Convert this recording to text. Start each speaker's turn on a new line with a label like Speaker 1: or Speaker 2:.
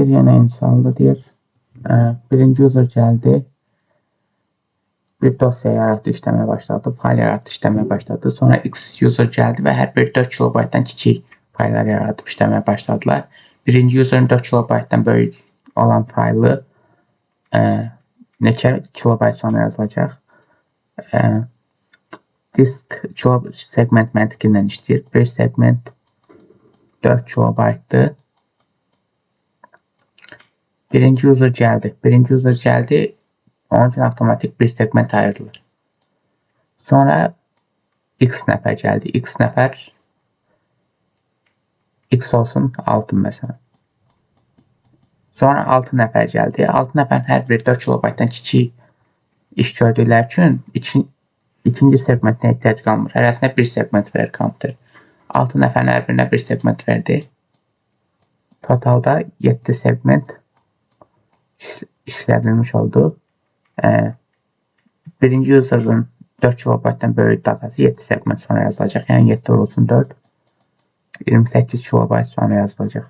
Speaker 1: Eşittir yenə insanlı deyir. Birinci user gəldi. Bir dosya yaratdı, işləməyə başladı. Fayl yaratdı, işləməyə başladı. Sonra X user gəldi və hər bir 4 kilobaytdan kiçik fayllar yaradıb işləməyə başladılar. Birinci user'ın 4 kilobaytdan böyük olan faylı neçə kilobayt sonra yazılacaq? Disk segment məntiqi ilə işləyir. Bir segment 4 kilobaytdır. Birinci user gəldi. Onun üçün avtomatik bir segment ayrılır. Sonra X nəfər gəldi. X olsun 6 məsələn. Sonra 6 nəfər gəldi. 6 nəfərin hər biri 4 kilobaytdan kiçik iş gördükləri üçün ikinci segmentinə ehtiyac qalmır. Hərəsinə bir segment verir kompüter. 6 nəfərin hər birinə bir segment verdi. Totalda 7 segment işlədilmiş oldu. Birinci user'ın 4 kilobaytdan böyük datası 7 segment sonra yazılacaq. Yəni 7 vurulsun 4. 28 kilobayt sonra yazılacaq.